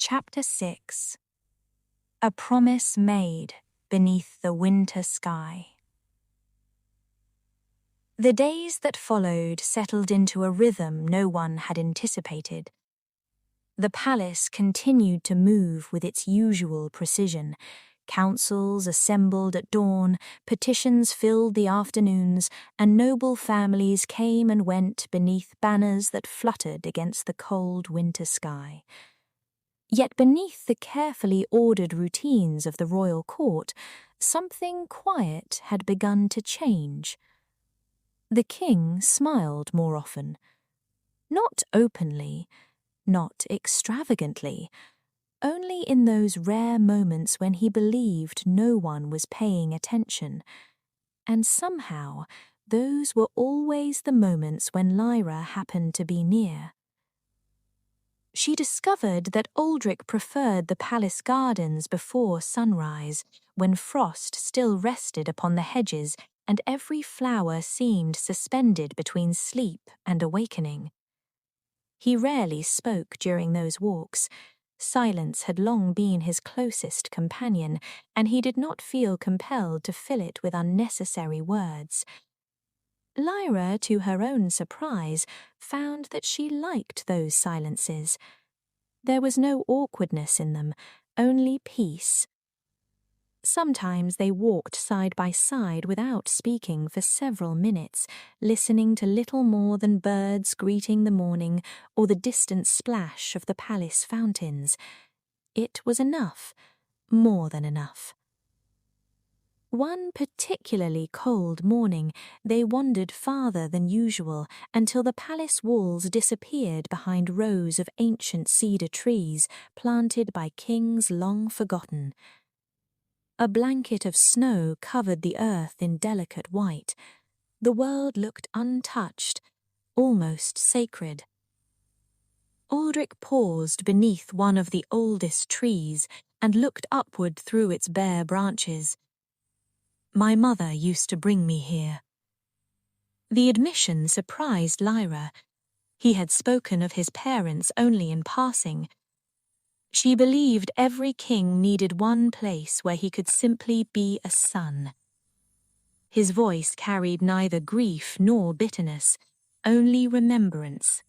Chapter 6. A Promise Made Beneath the Winter Sky. The days that followed settled into a rhythm no one had anticipated. The palace continued to move with its usual precision. Councils assembled at dawn, petitions filled the afternoons, and noble families came and went beneath banners that fluttered against the cold winter sky. Yet beneath the carefully ordered routines of the royal court, something quiet had begun to change. The king smiled more often. Not openly, not extravagantly, only in those rare moments when he believed no one was paying attention. And somehow, those were always the moments when Lyra happened to be near. She discovered that Aldric preferred the palace gardens before sunrise, when frost still rested upon the hedges and every flower seemed suspended between sleep and awakening. He rarely spoke during those walks. Silence had long been his closest companion, and he did not feel compelled to fill it with unnecessary words. Lyra, to her own surprise, found that she liked those silences. There was no awkwardness in them, only peace. Sometimes they walked side by side without speaking for several minutes, listening to little more than birds greeting the morning or the distant splash of the palace fountains. It was enough, more than enough. One particularly cold morning, they wandered farther than usual until the palace walls disappeared behind rows of ancient cedar trees planted by kings long forgotten. A blanket of snow covered the earth in delicate white. The world looked untouched, almost sacred. Aldric paused beneath one of the oldest trees and looked upward through its bare branches. "My mother used to bring me here." The admission surprised Lyra. He had spoken of his parents only in passing. She believed every king needed one place where he could simply be a son. His voice carried neither grief nor bitterness, only remembrance.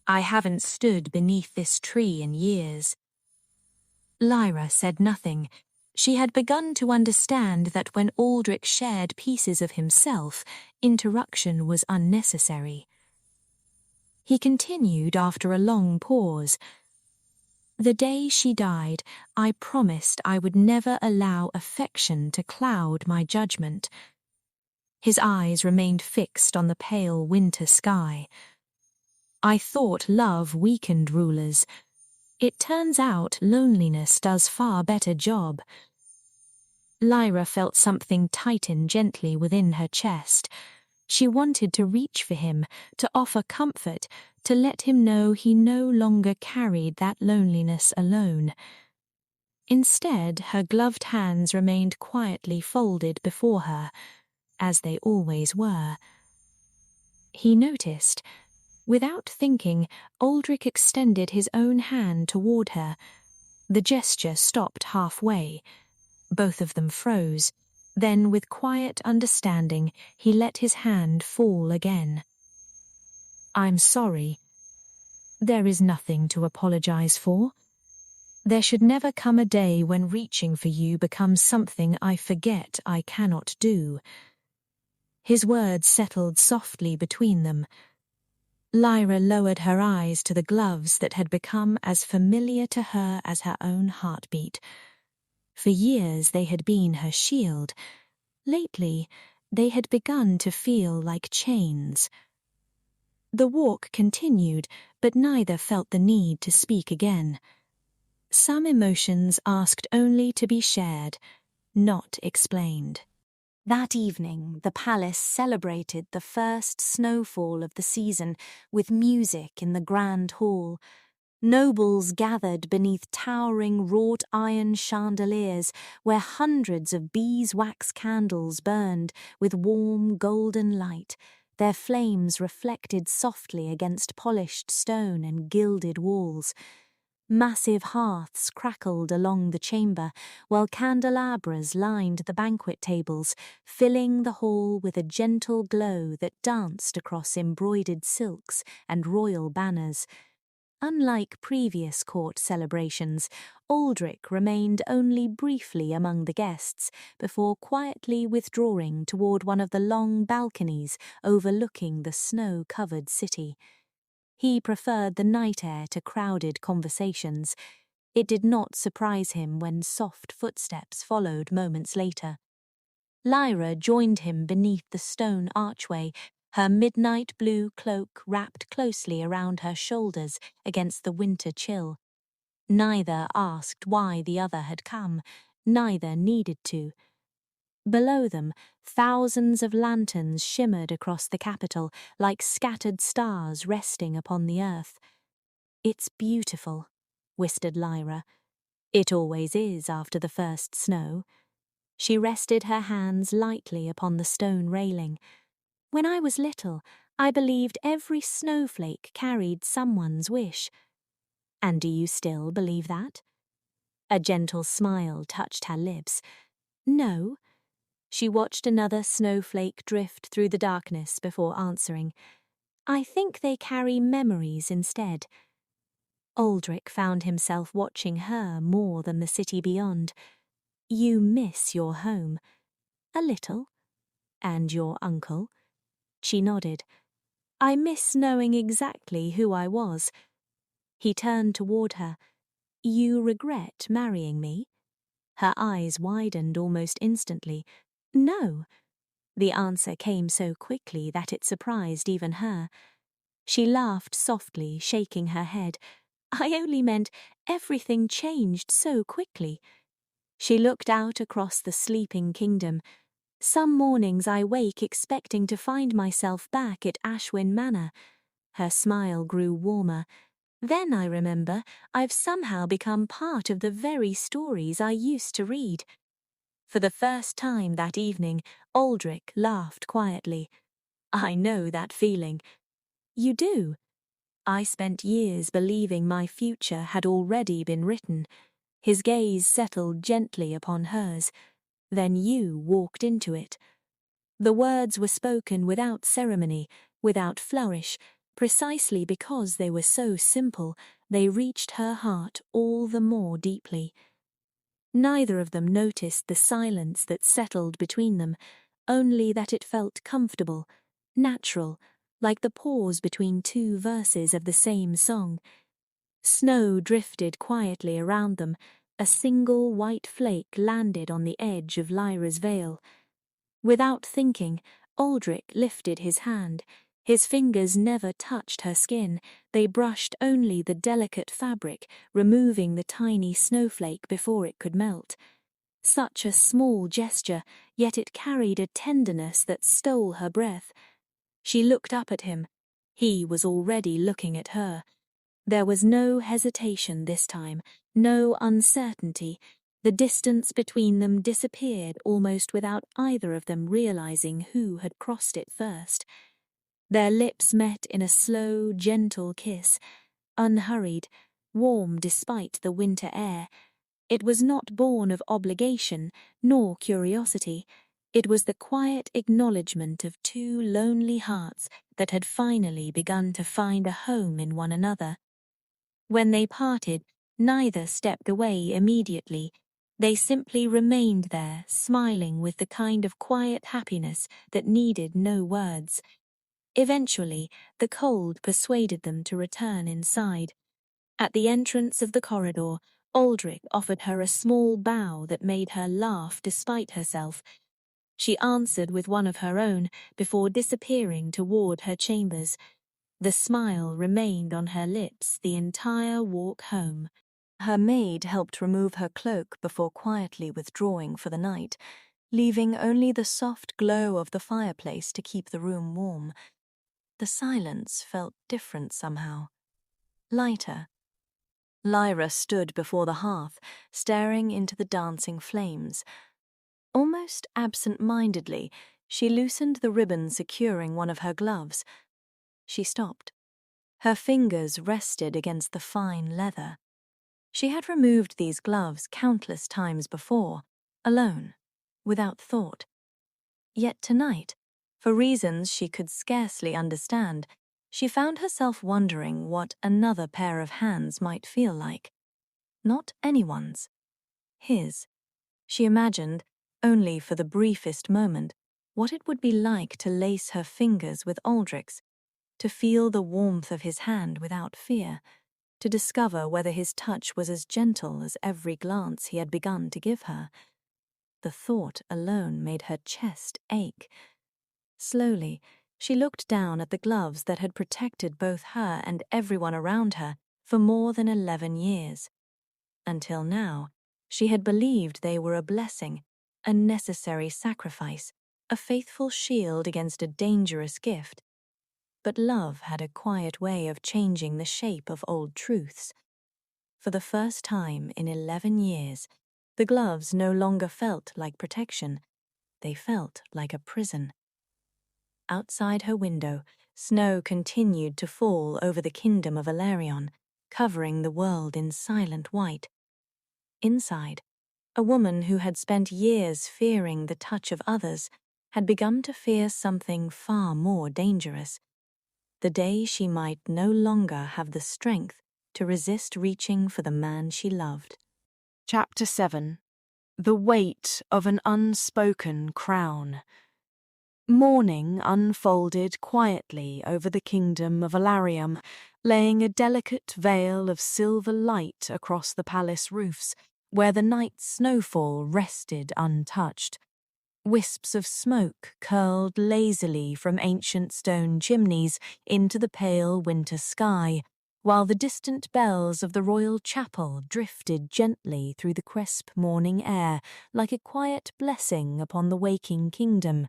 "I haven't stood beneath this tree in years." Lyra said nothing. She had begun to understand that when Aldric shared pieces of himself, interruption was unnecessary. He continued after a long pause. "The day she died, I promised I would never allow affection to cloud my judgment." His eyes remained fixed on the pale winter sky. "I thought love weakened rulers. It turns out loneliness does far better job." Lyra felt something tighten gently within her chest. She wanted to reach for him, to offer comfort, to let him know he no longer carried that loneliness alone. Instead, her gloved hands remained quietly folded before her, as they always were. He noticed. Without thinking, Aldric extended his own hand toward her. The gesture stopped halfway. Both of them froze. Then, with quiet understanding, he let his hand fall again. "I'm sorry. There is nothing to apologize for. There should never come a day when reaching for you becomes something I forget I cannot do." His words settled softly between them. Lyra lowered her eyes to the gloves that had become as familiar to her as her own heartbeat. For years they had been her shield. Lately, they had begun to feel like chains. The walk continued, but neither felt the need to speak again. Some emotions asked only to be shared, not explained. That evening, the palace celebrated the first snowfall of the season with music in the grand hall. Nobles gathered beneath towering wrought iron chandeliers where hundreds of beeswax candles burned with warm golden light, their flames reflected softly against polished stone and gilded walls. Massive hearths crackled along the chamber, while candelabras lined the banquet tables, filling the hall with a gentle glow that danced across embroidered silks and royal banners. Unlike previous court celebrations, Aldric remained only briefly among the guests before quietly withdrawing toward one of the long balconies overlooking the snow-covered city. He preferred the night air to crowded conversations. It did not surprise him when soft footsteps followed moments later. Lyra joined him beneath the stone archway, her midnight blue cloak wrapped closely around her shoulders against the winter chill. Neither asked why the other had come, neither needed to. Below them, thousands of lanterns shimmered across the capital like scattered stars resting upon the earth. "It's beautiful," whispered Lyra. "It always is after the first snow." She rested her hands lightly upon the stone railing. "When I was little, I believed every snowflake carried someone's wish." "And do you still believe that?" A gentle smile touched her lips. "No." She watched another snowflake drift through the darkness before answering. "I think they carry memories instead." Aldric found himself watching her more than the city beyond. "You miss your home." "A little." "And your uncle?" She nodded. "I miss knowing exactly who I was." He turned toward her. "You regret marrying me?" Her eyes widened almost instantly. "No." The answer came so quickly that it surprised even her. She laughed softly, shaking her head. "I only meant everything changed so quickly." She looked out across the sleeping kingdom. "Some mornings I wake expecting to find myself back at Ashwin Manor." Her smile grew warmer. "Then I remember I've somehow become part of the very stories I used to read." For the first time that evening, Aldric laughed quietly. "I know that feeling." "You do?" "I spent years believing my future had already been written." His gaze settled gently upon hers. "Then you walked into it." The words were spoken without ceremony, without flourish. Precisely because they were so simple, they reached her heart all the more deeply. Neither of them noticed the silence that settled between them, only that it felt comfortable, natural, like the pause between two verses of the same song. Snow drifted quietly around them. A single white flake landed on the edge of Lyra's veil. Without thinking, Aldric lifted his hand. His fingers never touched her skin. They brushed only the delicate fabric, removing the tiny snowflake before it could melt. Such a small gesture, yet it carried a tenderness that stole her breath. She looked up at him. He was already looking at her. There was no hesitation this time, no uncertainty. The distance between them disappeared almost without either of them realizing who had crossed it first. Their lips met in a slow, gentle kiss, unhurried, warm despite the winter air. It was not born of obligation nor curiosity. It was the quiet acknowledgement of two lonely hearts that had finally begun to find a home in one another. When they parted, neither stepped away immediately. They simply remained there, smiling with the kind of quiet happiness that needed no words. Eventually, the cold persuaded them to return inside. At the entrance of the corridor, Aldric offered her a small bow that made her laugh despite herself. She answered with one of her own before disappearing toward her chambers. The smile remained on her lips the entire walk home. Her maid helped remove her cloak before quietly withdrawing for the night, leaving only the soft glow of the fireplace to keep the room warm. The silence felt different somehow. Lighter. Lyra stood before the hearth, staring into the dancing flames. Almost absent-mindedly, she loosened the ribbon securing one of her gloves. She stopped. Her fingers rested against the fine leather. She had removed these gloves countless times before, alone, without thought. Yet tonight, for reasons she could scarcely understand, she found herself wondering what another pair of hands might feel like. Not anyone's. His. She imagined, only for the briefest moment, what it would be like to lace her fingers with Aldric's, to feel the warmth of his hand without fear, to discover whether his touch was as gentle as every glance he had begun to give her. The thought alone made her chest ache. Slowly, she looked down at the gloves that had protected both her and everyone around her for more than 11 years. Until now, she had believed they were a blessing, a necessary sacrifice, a faithful shield against a dangerous gift. But love had a quiet way of changing the shape of old truths. For the first time in 11 years, the gloves no longer felt like protection. They felt like a prison. Outside her window, snow continued to fall over the Kingdom of Elarion, covering the world in silent white. Inside, a woman who had spent years fearing the touch of others had begun to fear something far more dangerous. The day she might no longer have the strength to resist reaching for the man she loved. Chapter 7. The Weight of an Unspoken Crown. Morning unfolded quietly over the Kingdom of Elarion, laying a delicate veil of silver light across the palace roofs, where the night's snowfall rested untouched. Wisps of smoke curled lazily from ancient stone chimneys into the pale winter sky, while the distant bells of the royal chapel drifted gently through the crisp morning air like a quiet blessing upon the waking kingdom.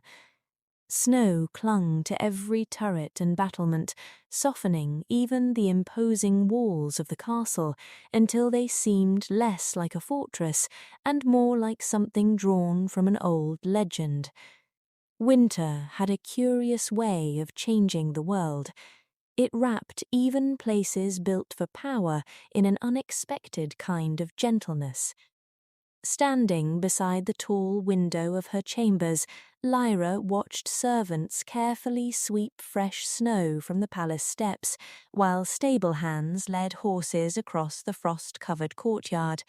Snow clung to every turret and battlement, softening even the imposing walls of the castle until they seemed less like a fortress and more like something drawn from an old legend. Winter had a curious way of changing the world. It wrapped even places built for power in an unexpected kind of gentleness. Standing beside the tall window of her chambers, Lyra watched servants carefully sweep fresh snow from the palace steps, while stable hands led horses across the frost-covered courtyard.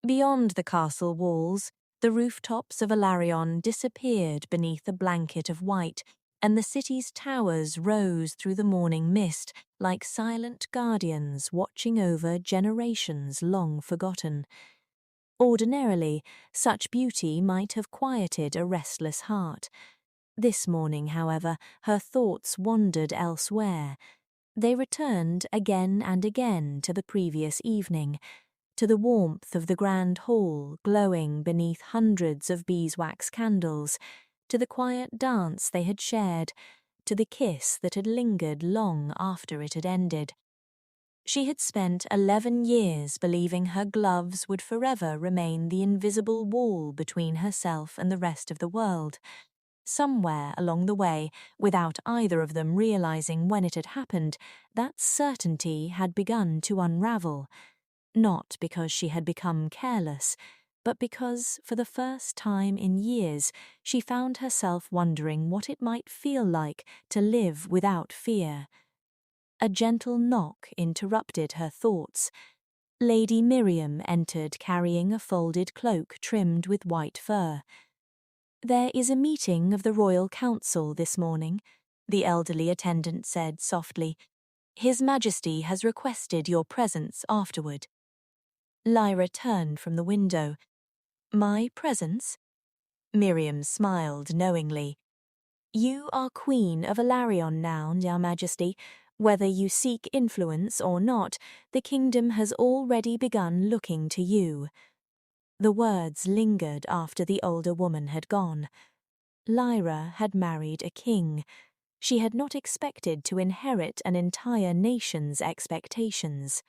Beyond the castle walls, the rooftops of Elarion disappeared beneath a blanket of white, and the city's towers rose through the morning mist like silent guardians watching over generations long forgotten. Ordinarily, such beauty might have quieted a restless heart. This morning, however, her thoughts wandered elsewhere. They returned again and again to the previous evening, to the warmth of the grand hall glowing beneath hundreds of beeswax candles, to the quiet dance they had shared, to the kiss that had lingered long after it had ended. She had spent 11 years believing her gloves would forever remain the invisible wall between herself and the rest of the world. Somewhere along the way, without either of them realizing when it had happened, that certainty had begun to unravel. Not because she had become careless, but because, for the first time in years, she found herself wondering what it might feel like to live without fear. A gentle knock interrupted her thoughts. Lady Miriam entered carrying a folded cloak trimmed with white fur. "There is a meeting of the Royal Council this morning," the elderly attendant said softly. "His Majesty has requested your presence afterward." Lyra turned from the window. "My presence?" Miriam smiled knowingly. "You are Queen of Elarion now, Your Majesty. Whether you seek influence or not, the kingdom has already begun looking to you." The words lingered after the older woman had gone. Lyra had married a king. She had not expected to inherit an entire nation's expectations.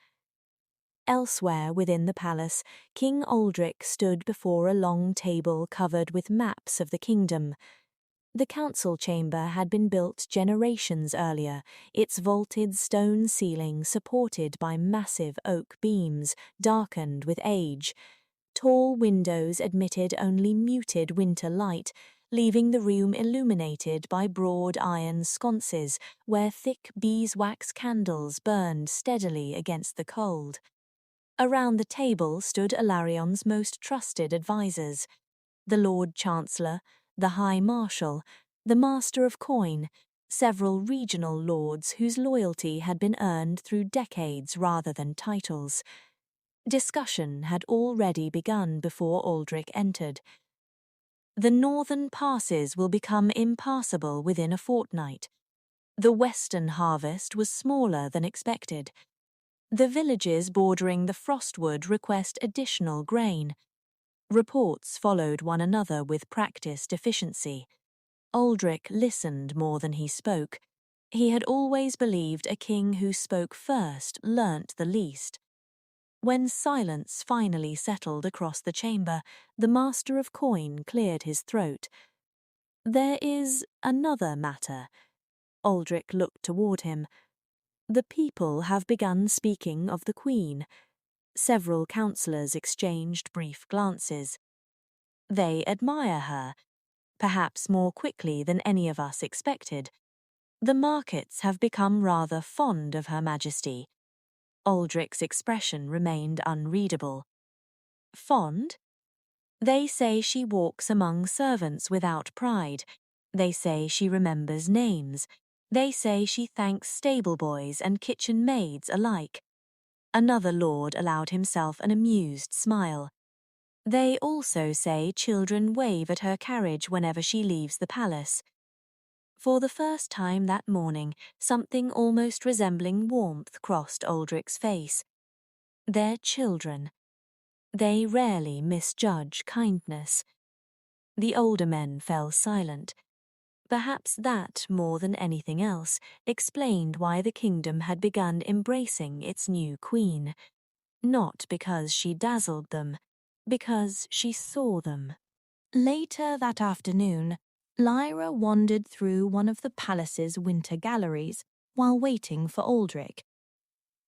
Elsewhere within the palace, King Aldric stood before a long table covered with maps of the kingdom. The council chamber had been built generations earlier, its vaulted stone ceiling supported by massive oak beams, darkened with age. Tall windows admitted only muted winter light, leaving the room illuminated by broad iron sconces where thick beeswax candles burned steadily against the cold. Around the table stood Elarion's most trusted advisers, the Lord Chancellor, the High Marshal, the Master of Coin, several regional lords whose loyalty had been earned through decades rather than titles. Discussion had already begun before Aldric entered. The northern passes will become impassable within a fortnight. The western harvest was smaller than expected. The villages bordering the Frostwood request additional grain. Reports followed one another with practiced efficiency. Aldric listened more than he spoke. He had always believed a king who spoke first learnt the least. When silence finally settled across the chamber, the Master of Coin cleared his throat. "There is another matter." Aldric looked toward him. "The people have begun speaking of the Queen." Several councillors exchanged brief glances. "They admire her, perhaps more quickly than any of us expected. The markets have become rather fond of Her Majesty." Aldric's expression remained unreadable. "Fond? They say she walks among servants without pride. They say she remembers names. They say she thanks stable boys and kitchen maids alike." Another lord allowed himself an amused smile. "They also say children wave at her carriage whenever she leaves the palace." For the first time that morning, something almost resembling warmth crossed Aldric's face. Their children. They rarely misjudge kindness. The older men fell silent. Perhaps that, more than anything else, explained why the kingdom had begun embracing its new queen. Not because she dazzled them, because she saw them. Later that afternoon, Lyra wandered through one of the palace's winter galleries while waiting for Aldric.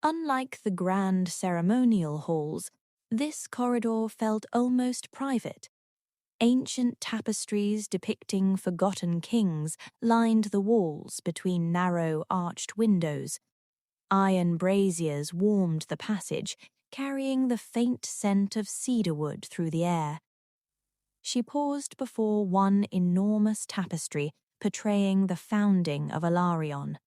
Unlike the grand ceremonial halls, this corridor felt almost private. Ancient tapestries depicting forgotten kings lined the walls between narrow arched windows. Iron braziers warmed the passage, carrying the faint scent of cedarwood through the air. She paused before one enormous tapestry portraying the founding of Elarion.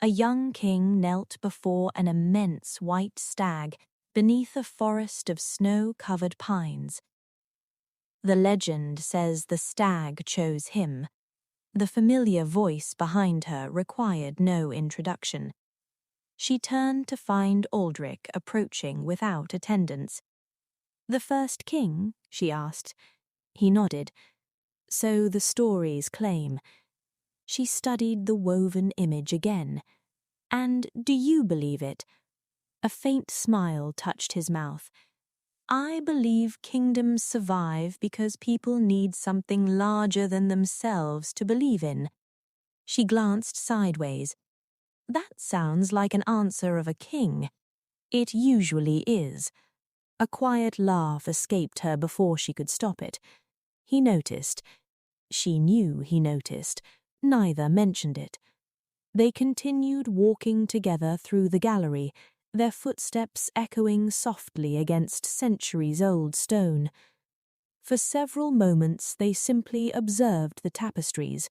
A young king knelt before an immense white stag beneath a forest of snow-covered pines. The legend says the stag chose him. The familiar voice behind her required no introduction. She turned to find Aldric approaching without attendants. "The first king?" she asked. He nodded. "So the stories claim." She studied the woven image again. "And do you believe it?" A faint smile touched his mouth. "I believe kingdoms survive because people need something larger than themselves to believe in." She glanced sideways. "That sounds like an answer of a king." "It usually is." A quiet laugh escaped her before she could stop it. He noticed. She knew he noticed. Neither mentioned it. They continued walking together through the gallery, their footsteps echoing softly against centuries-old stone. For several moments they simply observed the tapestries.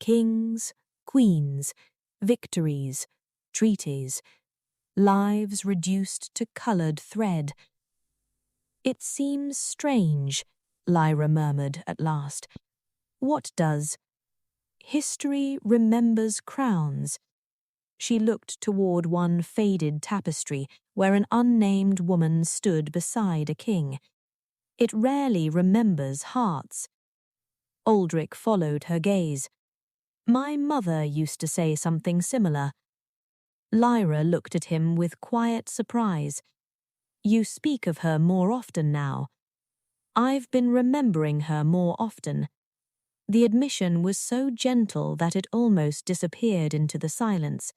Kings, queens, victories, treaties, lives reduced to coloured thread. "It seems strange," Lyra murmured at last. "What does?" "History remembers crowns." She looked toward one faded tapestry where an unnamed woman stood beside a king. "It rarely remembers hearts." Aldric followed her gaze. "My mother used to say something similar." Lyra looked at him with quiet surprise. "You speak of her more often now." "I've been remembering her more often." The admission was so gentle that it almost disappeared into the silence.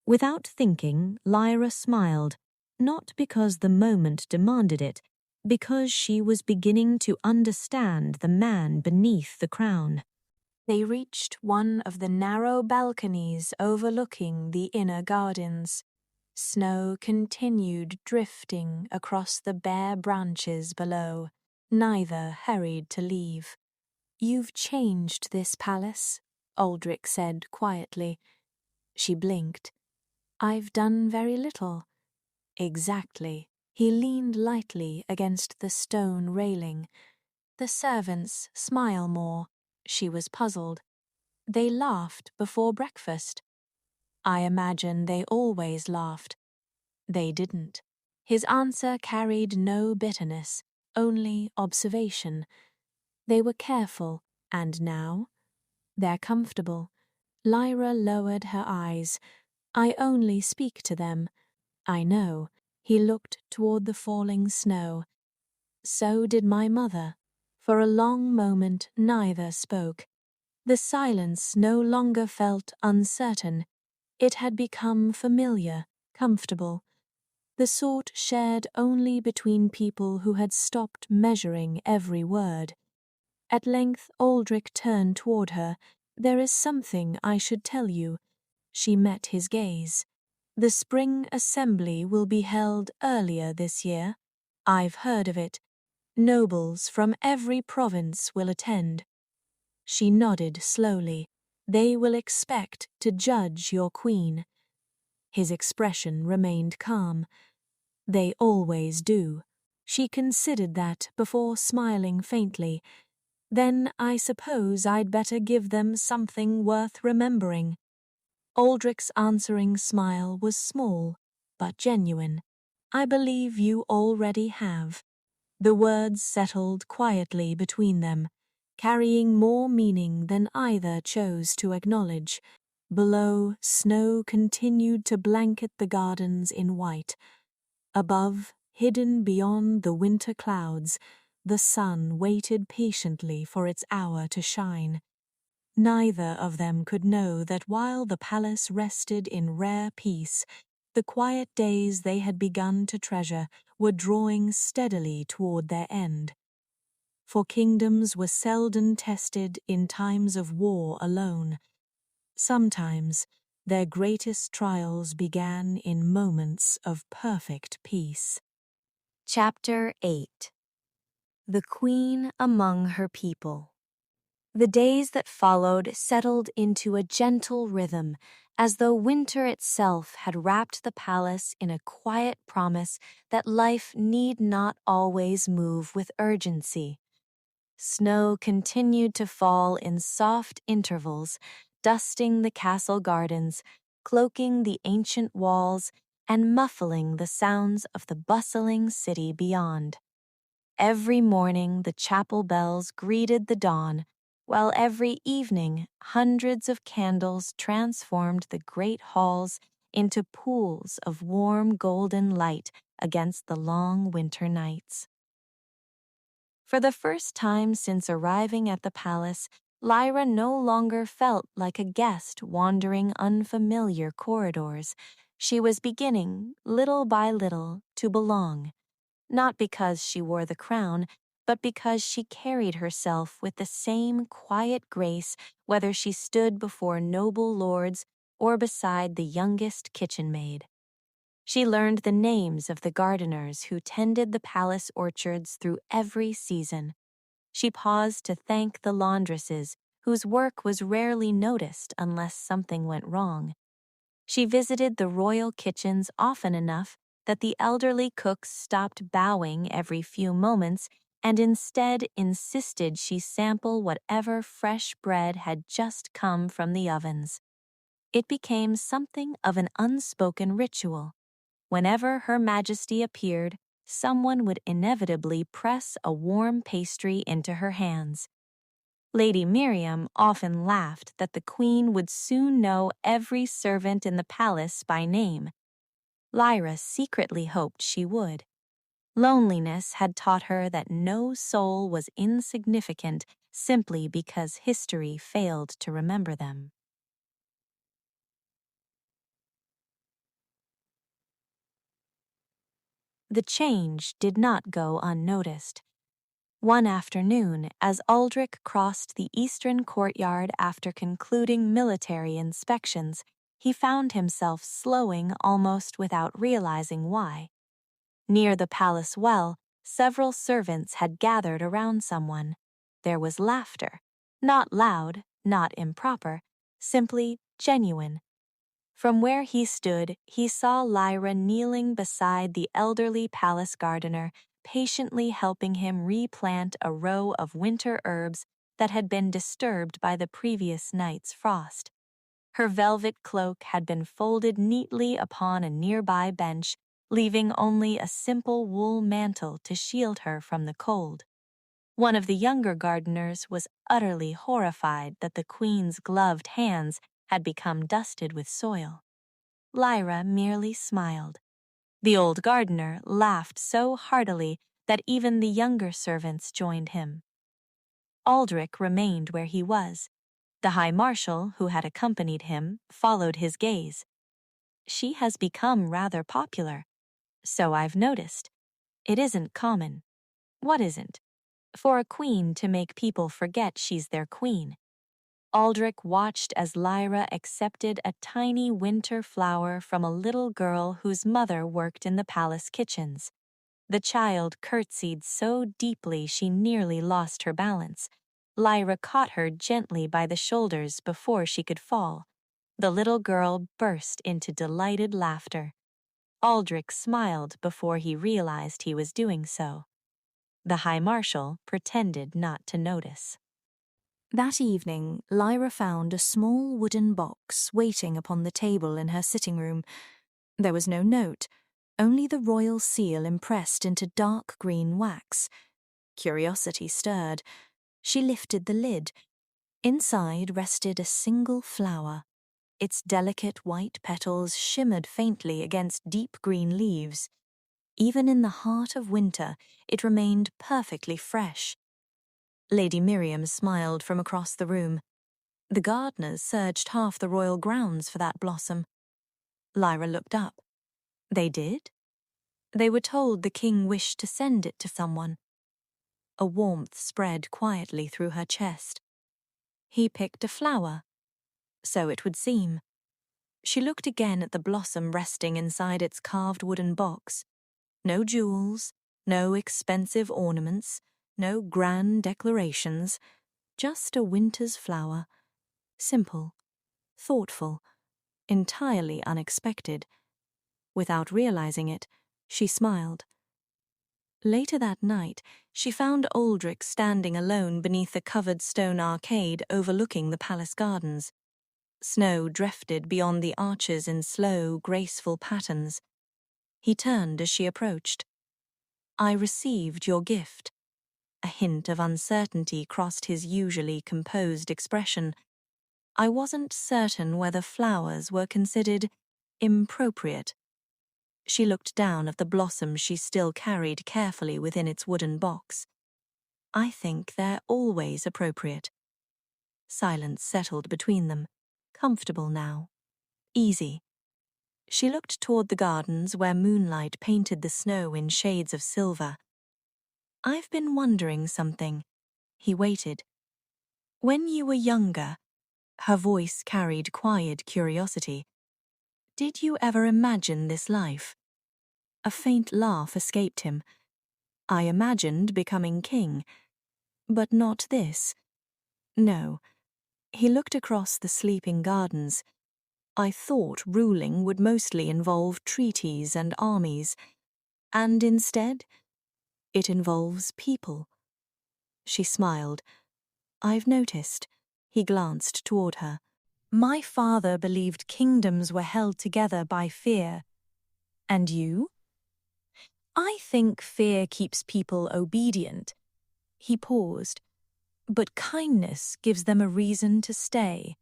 Without thinking, Lyra smiled, not because the moment demanded it, because she was beginning to understand the man beneath the crown. They reached one of the narrow balconies overlooking the inner gardens. Snow continued drifting across the bare branches below. Neither hurried to leave. "You've changed this palace," Aldric said quietly. She blinked. "I've done very little." "Exactly." He leaned lightly against the stone railing. "The servants smile more." She was puzzled. "They laughed before breakfast." "I imagine they always laughed." They didn't. His answer carried no bitterness, only observation. They were careful, and now? They're comfortable. Lyra lowered her eyes. "I only speak to them." "I know." He looked toward the falling snow. "So did my mother." For a long moment neither spoke. The silence no longer felt uncertain. It had become familiar, comfortable. The sort shared only between people who had stopped measuring every word. At length Aldric turned toward her. "There is something I should tell you." She met his gaze. "The spring assembly will be held earlier this year. I've heard of it. Nobles from every province will attend." She nodded slowly. "They will expect to judge your queen." His expression remained calm. "They always do." She considered that before smiling faintly. "Then I suppose I'd better give them something worth remembering." Aldric's answering smile was small, but genuine. "I believe you already have." The words settled quietly between them, carrying more meaning than either chose to acknowledge. Below, snow continued to blanket the gardens in white. Above, hidden beyond the winter clouds, the sun waited patiently for its hour to shine. Neither of them could know that while the palace rested in rare peace, the quiet days they had begun to treasure were drawing steadily toward their end. For kingdoms were seldom tested in times of war alone. Sometimes their greatest trials began in moments of perfect peace. Chapter 8. The Queen Among Her People. The days that followed settled into a gentle rhythm, as though winter itself had wrapped the palace in a quiet promise that life need not always move with urgency. Snow continued to fall in soft intervals, dusting the castle gardens, cloaking the ancient walls, and muffling the sounds of the bustling city beyond. Every morning the chapel bells greeted the dawn, while every evening hundreds of candles transformed the great halls into pools of warm golden light against the long winter nights. For the first time since arriving at the palace, Lyra no longer felt like a guest wandering unfamiliar corridors. She was beginning, little by little, to belong. Not because she wore the crown, but because she carried herself with the same quiet grace whether she stood before noble lords or beside the youngest kitchen maid. She learned the names of the gardeners who tended the palace orchards through every season. She paused to thank the laundresses, whose work was rarely noticed unless something went wrong. She visited the royal kitchens often enough that the elderly cooks stopped bowing every few moments and instead insisted she sample whatever fresh bread had just come from the ovens. It became something of an unspoken ritual. Whenever Her Majesty appeared, someone would inevitably press a warm pastry into her hands. Lady Miriam often laughed that the Queen would soon know every servant in the palace by name. Lyra secretly hoped she would. Loneliness had taught her that no soul was insignificant simply because history failed to remember them. The change did not go unnoticed. One afternoon, as Aldric crossed the eastern courtyard after concluding military inspections, he found himself slowing almost without realizing why. Near the palace well, several servants had gathered around someone. There was laughter, not loud, not improper, simply genuine. From where he stood, he saw Lyra kneeling beside the elderly palace gardener, patiently helping him replant a row of winter herbs that had been disturbed by the previous night's frost. Her velvet cloak had been folded neatly upon a nearby bench, leaving only a simple wool mantle to shield her from the cold. One of the younger gardeners was utterly horrified that the queen's gloved hands had become dusted with soil. Lyra merely smiled. The old gardener laughed so heartily that even the younger servants joined him. Aldric remained where he was. The High Marshal, who had accompanied him, followed his gaze. "She has become rather popular. So I've noticed. It isn't common." "What isn't?" "For a queen to make people forget she's their queen." Aldric watched as Lyra accepted a tiny winter flower from a little girl whose mother worked in the palace kitchens. The child curtsied so deeply she nearly lost her balance. Lyra caught her gently by the shoulders before she could fall. The little girl burst into delighted laughter. Aldric smiled before he realized he was doing so. The High Marshal pretended not to notice. That evening, Lyra found a small wooden box waiting upon the table in her sitting room. There was no note, only the royal seal impressed into dark green wax. Curiosity stirred. She lifted the lid. Inside rested a single flower. Its delicate white petals shimmered faintly against deep green leaves. Even in the heart of winter, it remained perfectly fresh. Lady Miriam smiled from across the room. The gardeners searched half the royal grounds for that blossom. Lyra looked up. They did? They were told the king wished to send it to someone. A warmth spread quietly through her chest. He picked a flower. So it would seem. She looked again at the blossom resting inside its carved wooden box. No jewels, no expensive ornaments, no grand decorations, just a winter's flower. Simple, thoughtful, entirely unexpected. Without realizing it, she smiled. Later that night, she found Aldric standing alone beneath a covered stone arcade overlooking the palace gardens. Snow drifted beyond the arches in slow, graceful patterns. He turned as she approached. "I received your gift." A hint of uncertainty crossed his usually composed expression. "I wasn't certain whether flowers were considered appropriate." She looked down at the blossom she still carried carefully within its wooden box. "I think they're always appropriate." Silence settled between them, comfortable now, easy. She looked toward the gardens where moonlight painted the snow in shades of silver. "I've been wondering something." He waited. "When you were younger," her voice carried quiet curiosity, "did you ever imagine this life?" A faint laugh escaped him. "I imagined becoming king, but not this. No." He looked across the sleeping gardens. "I thought ruling would mostly involve treaties and armies, and instead, it involves people." She smiled. "I've noticed." He glanced toward her. "My father believed kingdoms were held together by fear. And you?" "I think fear keeps people obedient." He paused. "But kindness gives them a reason to stay."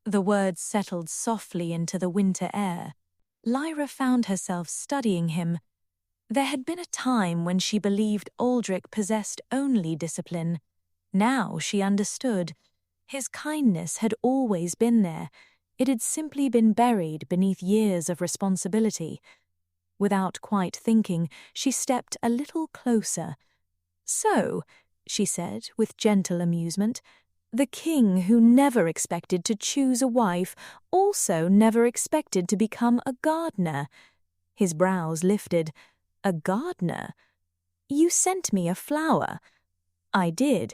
The words settled softly into the winter air. Lyra found herself studying him. There had been a time when she believed Aldric possessed only discipline. Now she understood. His kindness had always been there. It had simply been buried beneath years of responsibility. Without quite thinking, she stepped a little closer. "So," she said with gentle amusement, "the king who never expected to choose a wife also never expected to become a gardener." His brows lifted. "A gardener? You sent me a flower." "I did."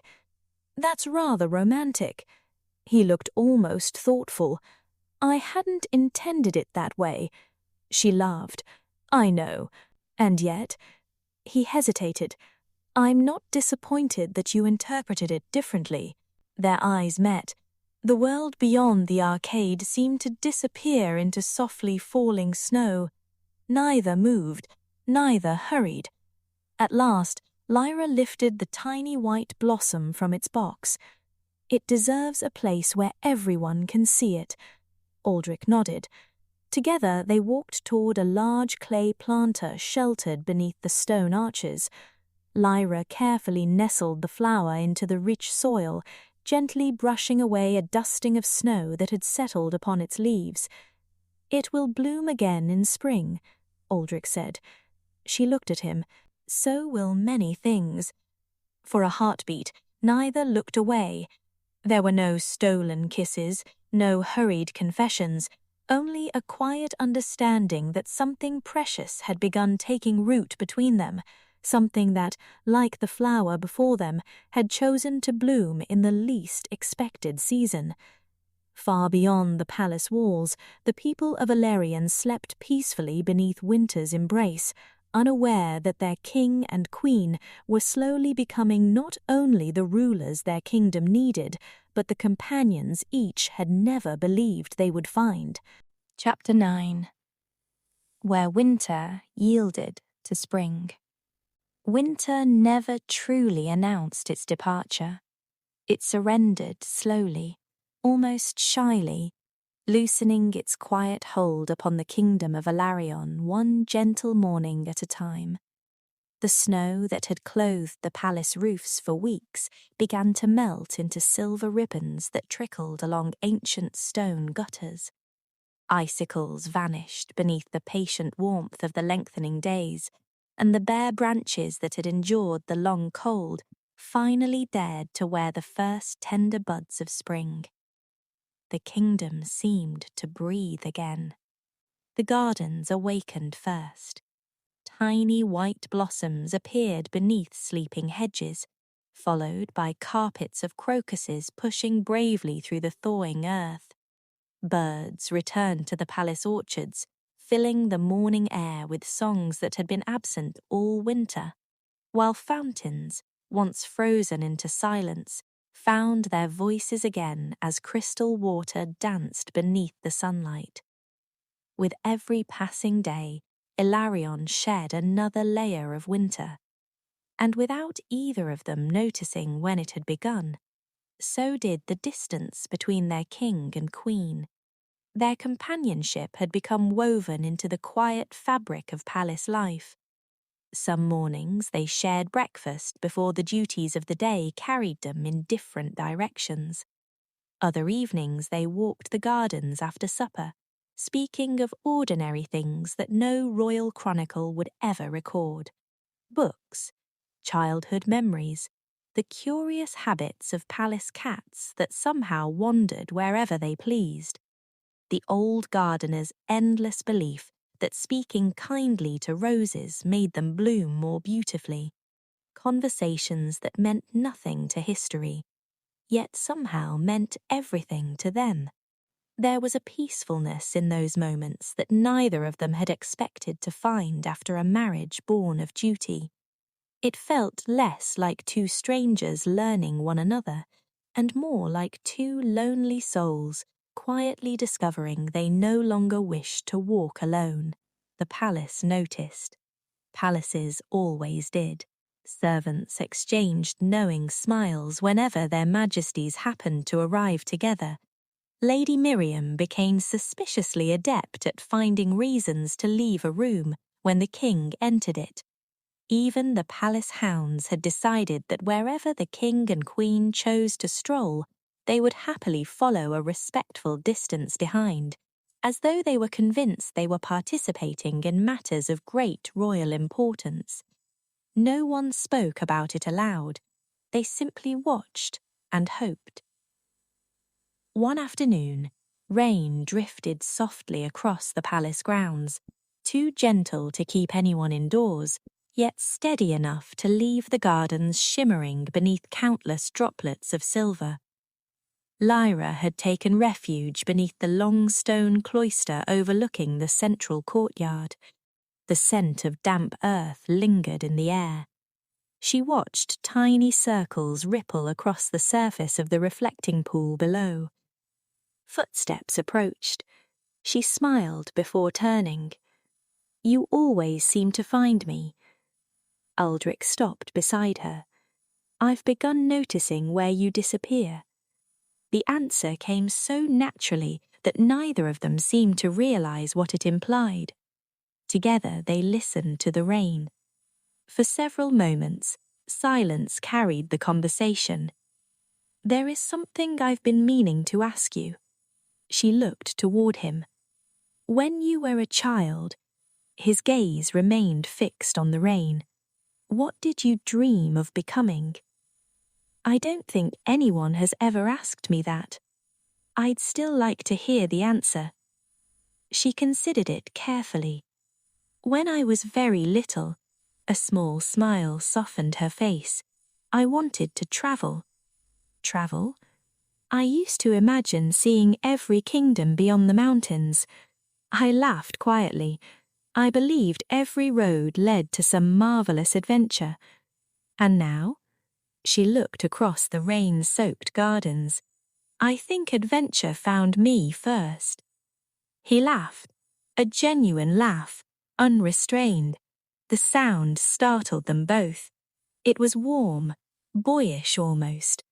"That's rather romantic." He looked almost thoughtful. "I hadn't intended it that way." She laughed. "I know. And yet—" He hesitated. "I'm not disappointed that you interpreted it differently." Their eyes met. The world beyond the arcade seemed to disappear into softly falling snow. Neither moved, neither hurried. At last, Lyra lifted the tiny white blossom from its box. "It deserves a place where everyone can see it." Aldric nodded. Together they walked toward a large clay planter sheltered beneath the stone arches. Lyra carefully nestled the flower into the rich soil, gently brushing away a dusting of snow that had settled upon its leaves. "It will bloom again in spring," Aldric said. She looked at him. "So will many things." For a heartbeat, neither looked away. There were no stolen kisses, no hurried confessions, only a quiet understanding that something precious had begun taking root between them, something that, like the flower before them, had chosen to bloom in the least expected season. Far beyond the palace walls, the people of Elarion slept peacefully beneath winter's embrace, unaware that their king and queen were slowly becoming not only the rulers their kingdom needed, but the companions each had never believed they would find. Chapter 9. Where winter yielded to spring. Winter never truly announced its departure. It surrendered slowly, almost shyly, loosening its quiet hold upon the kingdom of Elarion one gentle morning at a time. The snow that had clothed the palace roofs for weeks began to melt into silver ribbons that trickled along ancient stone gutters. Icicles vanished beneath the patient warmth of the lengthening days, and the bare branches that had endured the long cold finally dared to wear the first tender buds of spring. The kingdom seemed to breathe again. The gardens awakened first. Tiny white blossoms appeared beneath sleeping hedges, followed by carpets of crocuses pushing bravely through the thawing earth. Birds returned to the palace orchards, filling the morning air with songs that had been absent all winter, while fountains, once frozen into silence, found their voices again as crystal water danced beneath the sunlight. With every passing day, Elarion shed another layer of winter, and without either of them noticing when it had begun, so did the distance between their king and queen. Their companionship had become woven into the quiet fabric of palace life. Some mornings they shared breakfast before the duties of the day carried them in different directions. Other evenings they walked the gardens after supper, speaking of ordinary things that no royal chronicle would ever record. Books, childhood memories, the curious habits of palace cats that somehow wandered wherever they pleased. The old gardener's endless belief that speaking kindly to roses made them bloom more beautifully. Conversations that meant nothing to history, yet somehow meant everything to them. There was a peacefulness in those moments that neither of them had expected to find after a marriage born of duty. It felt less like two strangers learning one another, and more like two lonely souls quietly discovering they no longer wished to walk alone. The palace noticed. Palaces always did. Servants exchanged knowing smiles whenever their majesties happened to arrive together. Lady Miriam became suspiciously adept at finding reasons to leave a room when the king entered it. Even the palace hounds had decided that wherever the king and queen chose to stroll, they would happily follow a respectful distance behind, as though they were convinced they were participating in matters of great royal importance. No one spoke about it aloud. They simply watched and hoped. One afternoon, rain drifted softly across the palace grounds, too gentle to keep anyone indoors, yet steady enough to leave the gardens shimmering beneath countless droplets of silver. Lyra had taken refuge beneath the long stone cloister overlooking the central courtyard. The scent of damp earth lingered in the air. She watched tiny circles ripple across the surface of the reflecting pool below. Footsteps approached. She smiled before turning. "You always seem to find me." Aldric stopped beside her. "I've begun noticing where you disappear." The answer came so naturally that neither of them seemed to realize what it implied. Together they listened to the rain. For several moments, silence carried the conversation. "There is something I've been meaning to ask you." She looked toward him. "When you were a child," his gaze remained fixed on the rain, "what did you dream of becoming?" "I don't think anyone has ever asked me that. I'd still like to hear the answer." She considered it carefully. "When I was very little," a small smile softened her face, "I wanted to travel." "Travel?" "I used to imagine seeing every kingdom beyond the mountains." I laughed quietly. I believed every road led to some marvelous adventure. "And now?" She looked across the rain-soaked gardens. "I think adventure found me first." He laughed, a genuine laugh, unrestrained. The sound startled them both. It was warm, boyish almost.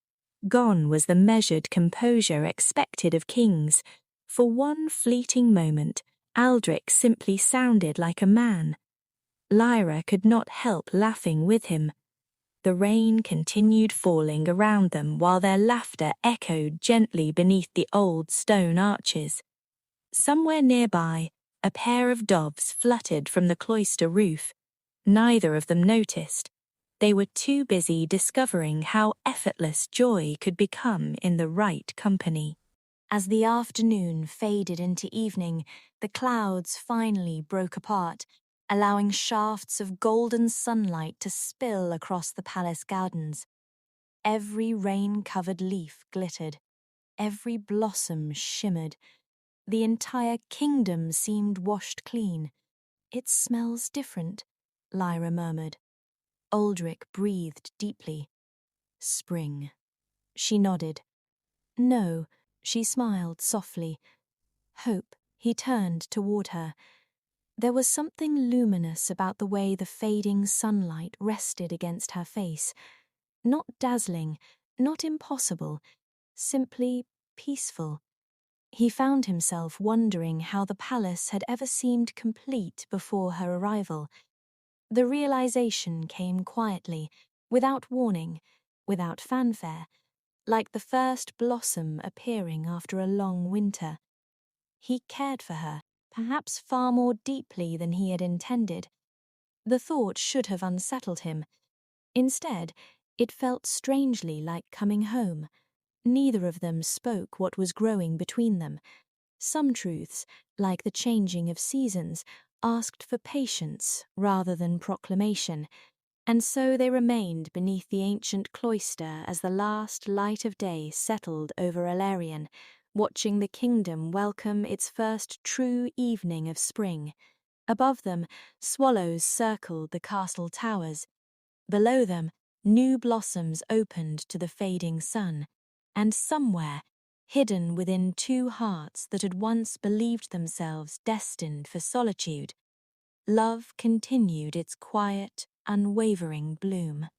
Gone was the measured composure expected of kings. For one fleeting moment, Aldric simply sounded like a man. Lyra could not help laughing with him. The rain continued falling around them while their laughter echoed gently beneath the old stone arches. Somewhere nearby, a pair of doves fluttered from the cloister roof. Neither of them noticed. They were too busy discovering how effortless joy could become in the right company. As the afternoon faded into evening, the clouds finally broke apart, allowing shafts of golden sunlight to spill across the palace gardens. Every rain-covered leaf glittered. Every blossom shimmered. The entire kingdom seemed washed clean. "It smells different," Lyra murmured. Aldric breathed deeply. "Spring." She nodded. "No," she smiled softly. "Hope." He turned toward her. There was something luminous about the way the fading sunlight rested against her face. Not dazzling, not impossible, simply peaceful. He found himself wondering how the palace had ever seemed complete before her arrival. The realization came quietly, without warning, without fanfare, like the first blossom appearing after a long winter. He cared for her, perhaps far more deeply than he had intended. The thought should have unsettled him. Instead, it felt strangely like coming home. Neither of them spoke what was growing between them. Some truths, like the changing of seasons, asked for patience rather than proclamation, and so they remained beneath the ancient cloister as the last light of day settled over Elarion, watching the kingdom welcome its first true evening of spring. Above them, swallows circled the castle towers. Below them, new blossoms opened to the fading sun, and somewhere, hidden within two hearts that had once believed themselves destined for solitude, love continued its quiet, unwavering bloom.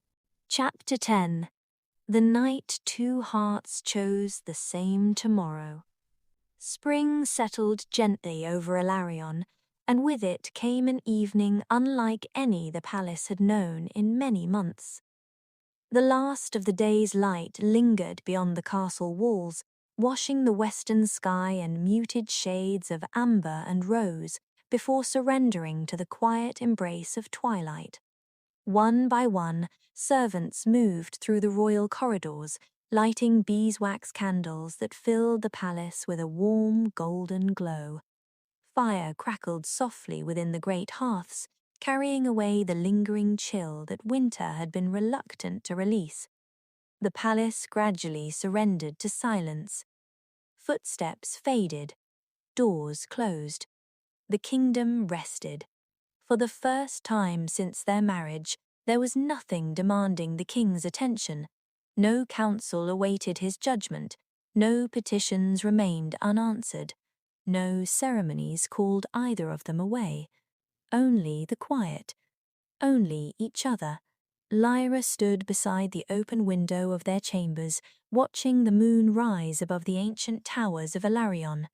Chapter 10. The night two hearts chose the same tomorrow. Spring settled gently over Elarion, and with it came an evening unlike any the palace had known in many months. The last of the day's light lingered beyond the castle walls, washing the western sky in muted shades of amber and rose before surrendering to the quiet embrace of twilight. One by one, servants moved through the royal corridors, lighting beeswax candles that filled the palace with a warm golden glow. Fire crackled softly within the great hearths, carrying away the lingering chill that winter had been reluctant to release. The palace gradually surrendered to silence. Footsteps faded, doors closed. The kingdom rested. For the first time since their marriage, there was nothing demanding the king's attention. No council awaited his judgment. No petitions remained unanswered. No ceremonies called either of them away. Only the quiet. Only each other. Lyra stood beside the open window of their chambers, watching the moon rise above the ancient towers of Elarion.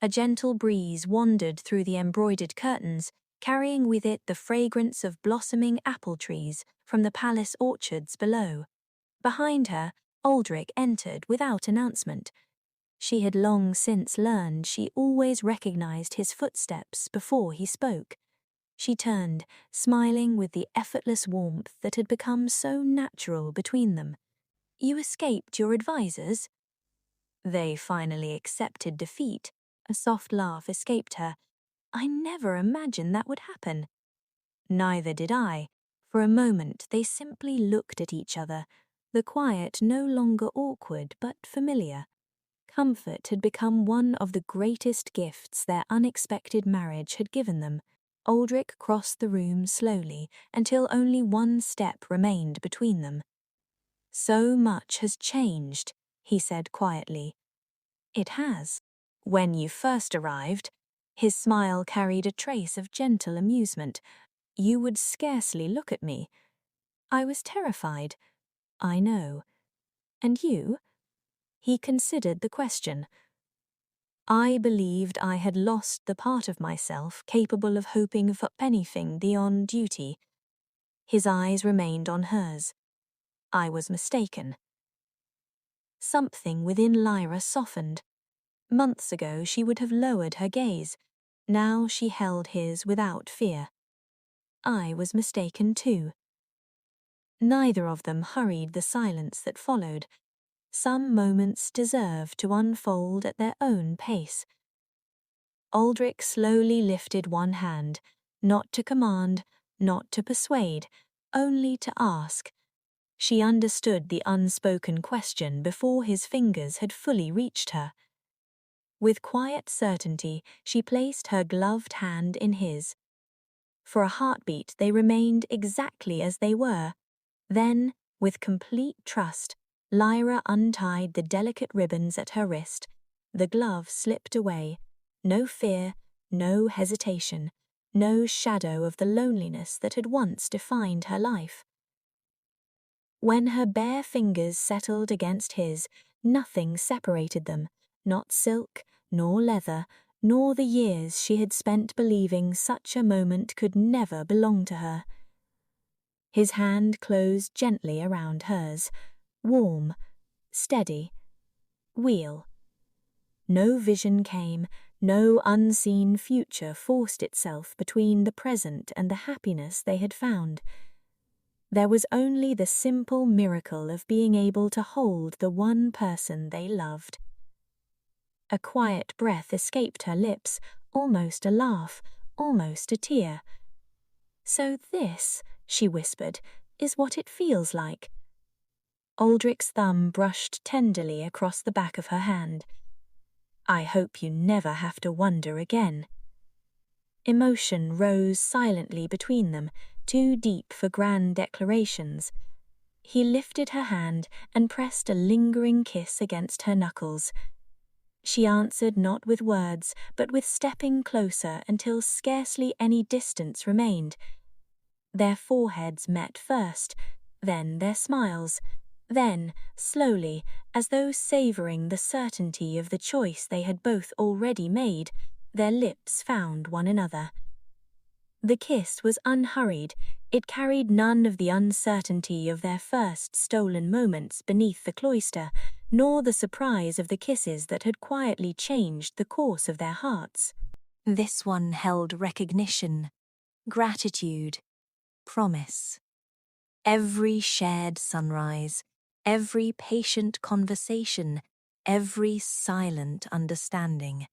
A gentle breeze wandered through the embroidered curtains, carrying with it the fragrance of blossoming apple trees from the palace orchards below. Behind her, Aldric entered without announcement. She had long since learned she always recognized his footsteps before he spoke. She turned, smiling with the effortless warmth that had become so natural between them. "You escaped your advisors?" They finally accepted defeat. A soft laugh escaped her. "I never imagined that would happen." Neither did I. For a moment they simply looked at each other, the quiet no longer awkward but familiar. Comfort had become one of the greatest gifts their unexpected marriage had given them. Aldric crossed the room slowly until only one step remained between them. "So much has changed," he said quietly. "It has. When you first arrived," his smile carried a trace of gentle amusement, "you would scarcely look at me. I was terrified. I know. And you?" He considered the question. "I believed I had lost the part of myself capable of hoping for anything beyond duty." His eyes remained on hers. "I was mistaken." Something within Lyra softened. Months ago she would have lowered her gaze. Now she held his without fear. "I was mistaken too." Neither of them hurried the silence that followed. Some moments deserved to unfold at their own pace. Aldric slowly lifted one hand, not to command, not to persuade, only to ask. She understood the unspoken question before his fingers had fully reached her. With quiet certainty, she placed her gloved hand in his. For a heartbeat, they remained exactly as they were. Then, with complete trust, Lyra untied the delicate ribbons at her wrist. The glove slipped away. No fear, no hesitation, no shadow of the loneliness that had once defined her life. When her bare fingers settled against his, nothing separated them, not silk, nor leather, nor the years she had spent believing such a moment could never belong to her. His hand closed gently around hers, warm, steady, real. No vision came, no unseen future forced itself between the present and the happiness they had found. There was only the simple miracle of being able to hold the one person they loved. A quiet breath escaped her lips, almost a laugh, almost a tear. "So this," she whispered, "is what it feels like." Aldric's thumb brushed tenderly across the back of her hand. "I hope you never have to wonder again." Emotion rose silently between them, too deep for grand declarations. He lifted her hand and pressed a lingering kiss against her knuckles. She answered not with words, but with stepping closer until scarcely any distance remained. Their foreheads met first, then their smiles, then, slowly, as though savouring the certainty of the choice they had both already made, their lips found one another. The kiss was unhurried. It carried none of the uncertainty of their first stolen moments beneath the cloister, nor the surprise of the kisses that had quietly changed the course of their hearts. This one held recognition, gratitude, promise. Every shared sunrise, every patient conversation, every silent understanding.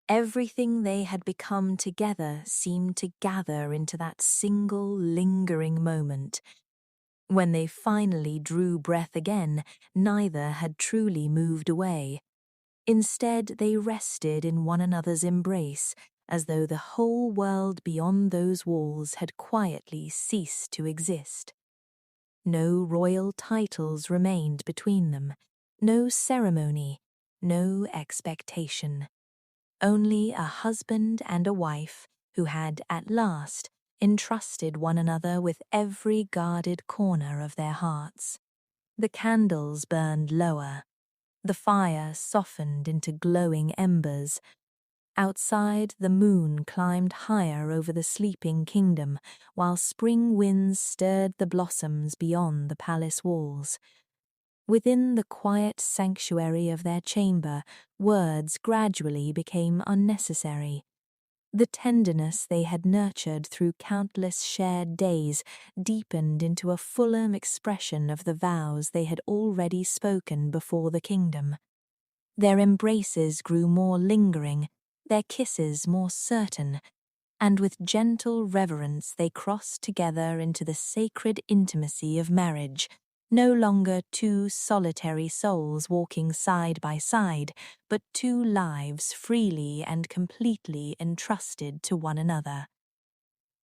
Everything they had become together seemed to gather into that single lingering moment. When they finally drew breath again, neither had truly moved away. Instead, they rested in one another's embrace, as though the whole world beyond those walls had quietly ceased to exist. No royal titles remained between them, no ceremony, no expectation. Only a husband and a wife who had, at last, entrusted one another with every guarded corner of their hearts. The candles burned lower. The fire softened into glowing embers. Outside, the moon climbed higher over the sleeping kingdom, while spring winds stirred the blossoms beyond the palace walls. Within the quiet sanctuary of their chamber, words gradually became unnecessary. The tenderness they had nurtured through countless shared days deepened into a fuller expression of the vows they had already spoken before the kingdom. Their embraces grew more lingering, their kisses more certain, and with gentle reverence they crossed together into the sacred intimacy of marriage, no longer two solitary souls walking side by side, but two lives freely and completely entrusted to one another.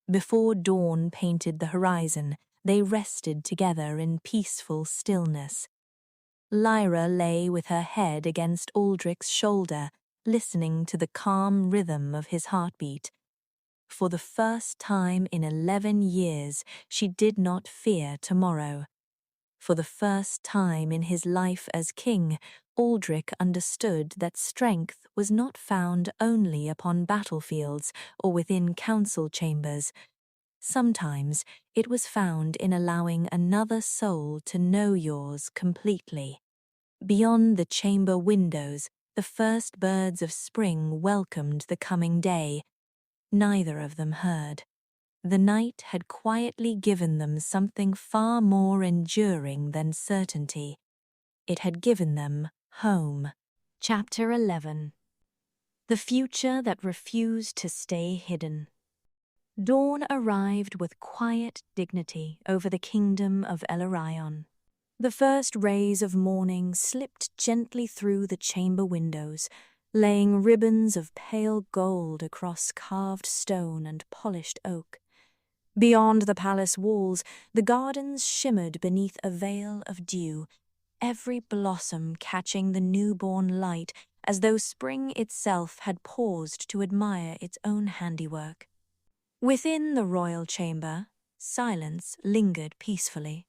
Before dawn painted the horizon, they rested together in peaceful stillness. Lyra lay with her head against Aldric's shoulder, listening to the calm rhythm of his heartbeat. For the first time in 11 years, she did not fear tomorrow. For the first time in his life as king, Aldric understood that strength was not found only upon battlefields or within council chambers. Sometimes it was found in allowing another soul to know yours completely. Beyond the chamber windows, the first birds of spring welcomed the coming day. Neither of them heard. The night had quietly given them something far more enduring than certainty. It had given them home. Chapter 11. The future that refused to stay hidden. Dawn arrived with quiet dignity over the kingdom of Elarion. The first rays of morning slipped gently through the chamber windows, laying ribbons of pale gold across carved stone and polished oak. Beyond the palace walls, the gardens shimmered beneath a veil of dew, every blossom catching the newborn light as though spring itself had paused to admire its own handiwork. Within the royal chamber, silence lingered peacefully.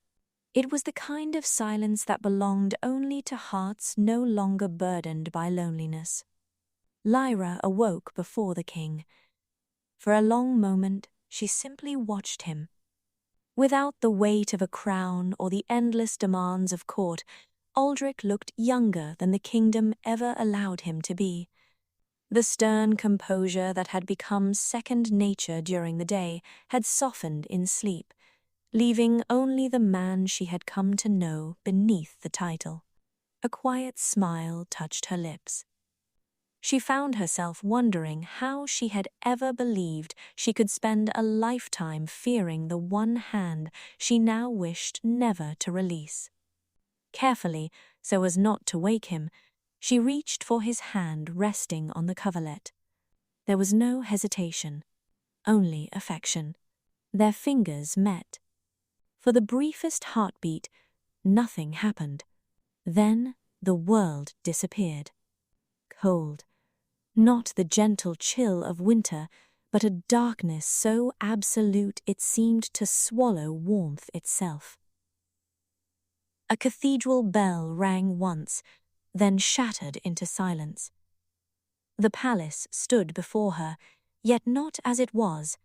It was the kind of silence that belonged only to hearts no longer burdened by loneliness. Lyra awoke before the king. For a long moment, she simply watched him. Without the weight of a crown or the endless demands of court, Aldric looked younger than the kingdom ever allowed him to be. The stern composure that had become second nature during the day had softened in sleep, leaving only the man she had come to know beneath the title. A quiet smile touched her lips. She found herself wondering how she had ever believed she could spend a lifetime fearing the one hand she now wished never to release. Carefully, so as not to wake him, she reached for his hand resting on the coverlet. There was no hesitation, only affection. Their fingers met. For the briefest heartbeat, nothing happened. Then the world disappeared. Cold. Not the gentle chill of winter, but a darkness so absolute it seemed to swallow warmth itself. A cathedral bell rang once, then shattered into silence. The palace stood before her, yet not as it was.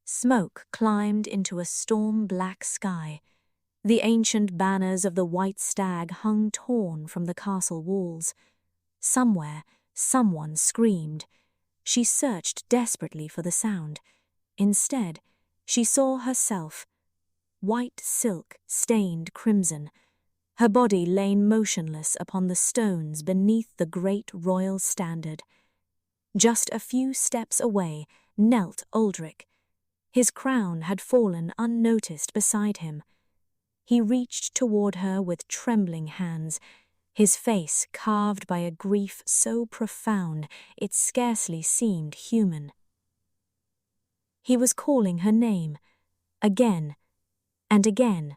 Smoke climbed into a storm-black sky. The ancient banners of the White Stag hung torn from the castle walls. Somewhere, someone screamed. She searched desperately for the sound. Instead, she saw herself, white silk stained crimson. Her body lay motionless upon the stones beneath the great royal standard. Just a few steps away knelt Aldric. His crown had fallen unnoticed beside him. He reached toward her with trembling hands, his face carved by a grief so profound it scarcely seemed human. He was calling her name, again, and again,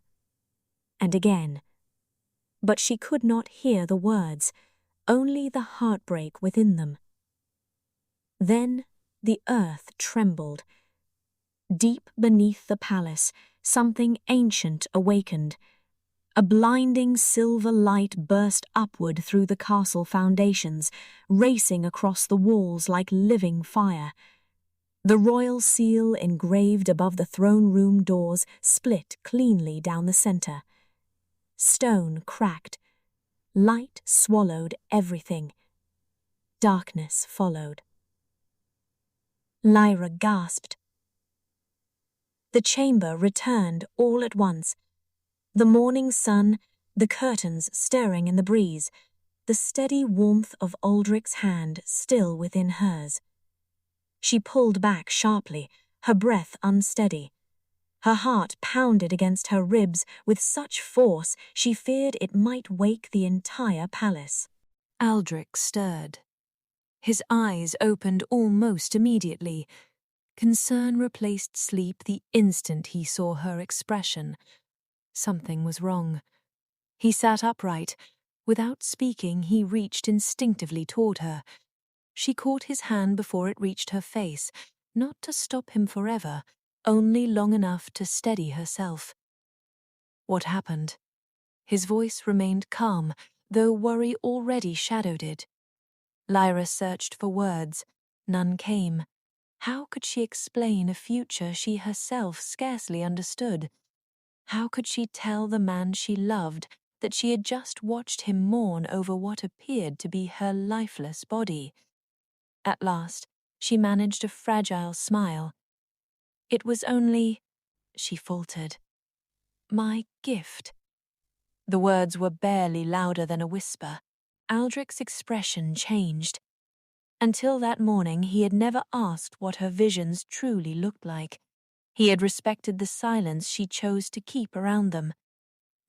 and again. But she could not hear the words, only the heartbreak within them. Then the earth trembled. Deep beneath the palace, something ancient awakened. A blinding silver light burst upward through the castle foundations, racing across the walls like living fire. The royal seal engraved above the throne room doors split cleanly down the center. Stone cracked. Light swallowed everything. Darkness followed. Lyra gasped. The chamber returned all at once. The morning sun, the curtains stirring in the breeze, the steady warmth of Aldric's hand still within hers. She pulled back sharply, her breath unsteady. Her heart pounded against her ribs with such force she feared it might wake the entire palace. Aldric stirred. His eyes opened almost immediately. Concern replaced sleep the instant he saw her expression. Something was wrong. He sat upright. Without speaking, he reached instinctively toward her. She caught his hand before it reached her face, not to stop him forever, only long enough to steady herself. What happened? His voice remained calm, though worry already shadowed it. Lyra searched for words. None came. How could she explain a future she herself scarcely understood? How could she tell the man she loved that she had just watched him mourn over what appeared to be her lifeless body? At last, she managed a fragile smile. "It was only," she faltered, "my gift." The words were barely louder than a whisper. Aldric's expression changed. Until that morning, he had never asked what her visions truly looked like. He had respected the silence she chose to keep around them.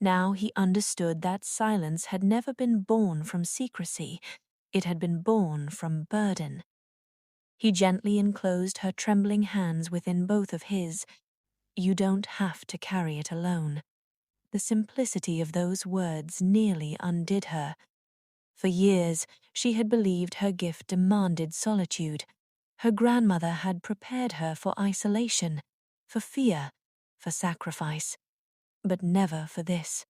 Now he understood that silence had never been born from secrecy. It had been born from burden. He gently enclosed her trembling hands within both of his. "You don't have to carry it alone." The simplicity of those words nearly undid her. For years, she had believed her gift demanded solitude. Her grandmother had prepared her for isolation, for fear, for sacrifice. But never for this.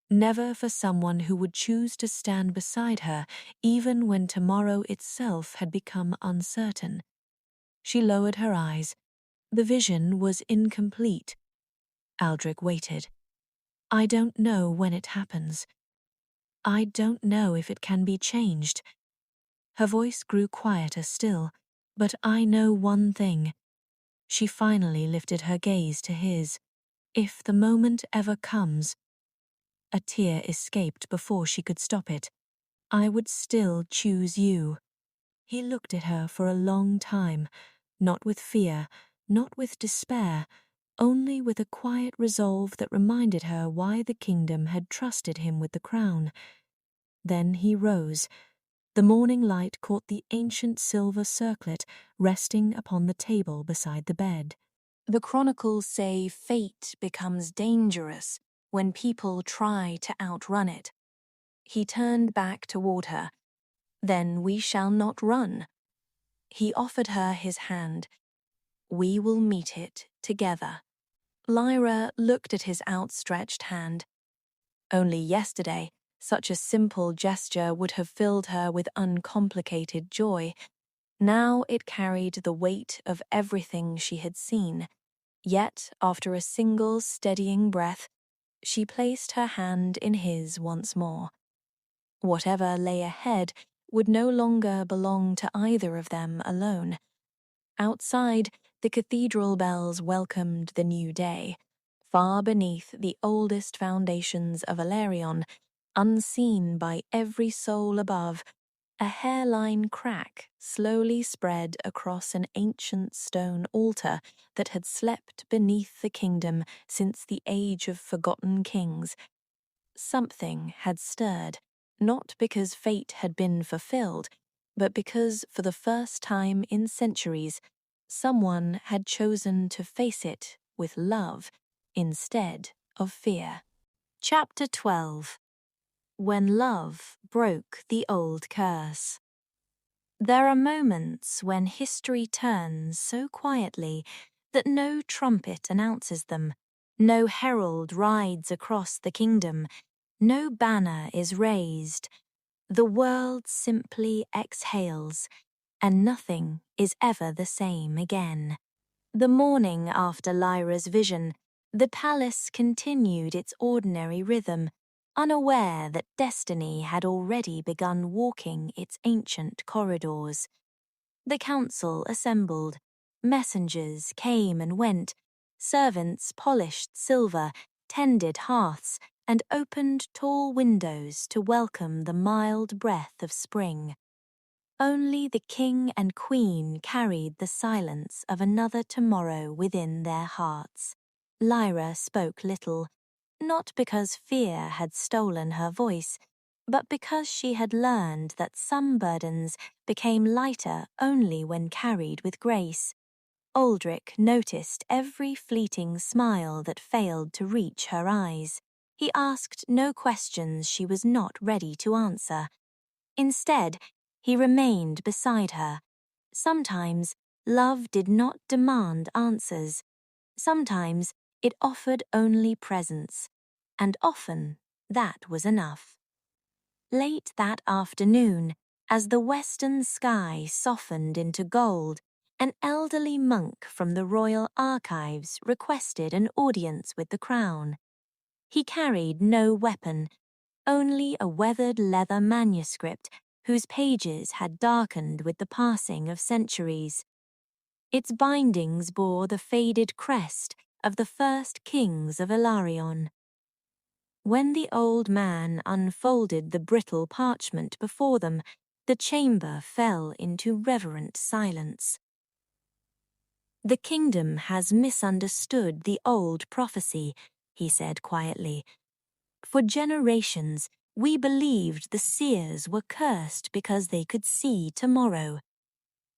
Never for someone who would choose to stand beside her, even when tomorrow itself had become uncertain. She lowered her eyes. The vision was incomplete. Aldric waited. "I don't know when it happens. I don't know if it can be changed." Her voice grew quieter still, "But I know one thing." She finally lifted her gaze to his. "If the moment ever comes—" A tear escaped before she could stop it. "I would still choose you." He looked at her for a long time, not with fear, not with despair, only with a quiet resolve that reminded her why the kingdom had trusted him with the crown. Then he rose. The morning light caught the ancient silver circlet resting upon the table beside the bed. The chronicles say fate becomes dangerous when people try to outrun it. He turned back toward her. "Then we shall not run." He offered her his hand. "We will meet it together." Lyra looked at his outstretched hand. Only yesterday, such a simple gesture would have filled her with uncomplicated joy. Now it carried the weight of everything she had seen. Yet, after a single steadying breath, she placed her hand in his once more. Whatever lay ahead would no longer belong to either of them alone. Outside, the cathedral bells welcomed the new day. Far beneath the oldest foundations of Elarion, unseen by every soul above, a hairline crack slowly spread across an ancient stone altar that had slept beneath the kingdom since the age of forgotten kings. Something had stirred, not because fate had been fulfilled, but because, for the first time in centuries, someone had chosen to face it with love instead of fear. Chapter 12. When Love Broke the Old Curse. There are moments when history turns so quietly that no trumpet announces them, no herald rides across the kingdom, no banner is raised. The world simply exhales, and nothing is ever the same again. The morning after Lyra's vision, the palace continued its ordinary rhythm, unaware that destiny had already begun walking its ancient corridors. The council assembled. Messengers came and went. Servants polished silver, tended hearths, and opened tall windows to welcome the mild breath of spring. Only the king and queen carried the silence of another tomorrow within their hearts. Lyra spoke little, not because fear had stolen her voice, but because she had learned that some burdens became lighter only when carried with grace. Aldric noticed every fleeting smile that failed to reach her eyes. He asked no questions she was not ready to answer. Instead, he remained beside her. Sometimes, love did not demand answers. Sometimes, it offered only presence. And often, that was enough. Late that afternoon, as the western sky softened into gold, an elderly monk from the royal archives requested an audience with the crown. He carried no weapon, only a weathered leather manuscript whose pages had darkened with the passing of centuries. Its bindings bore the faded crest of the first kings of Elarion. When the old man unfolded the brittle parchment before them, the chamber fell into reverent silence. "The kingdom has misunderstood the old prophecy," he said quietly. "For generations, we believed the seers were cursed because they could see tomorrow."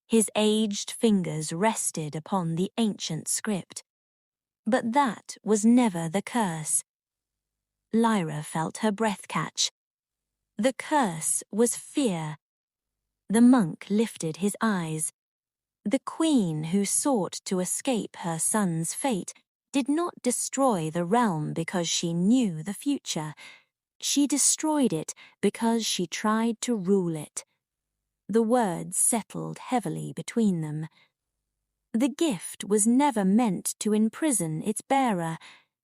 His aged fingers rested upon the ancient script. But that was never the curse. Lyra felt her breath catch. The curse was fear. The monk lifted his eyes. The queen who sought to escape her son's fate did not destroy the realm because she knew the future. She destroyed it because she tried to rule it. The words settled heavily between them. The gift was never meant to imprison its bearer.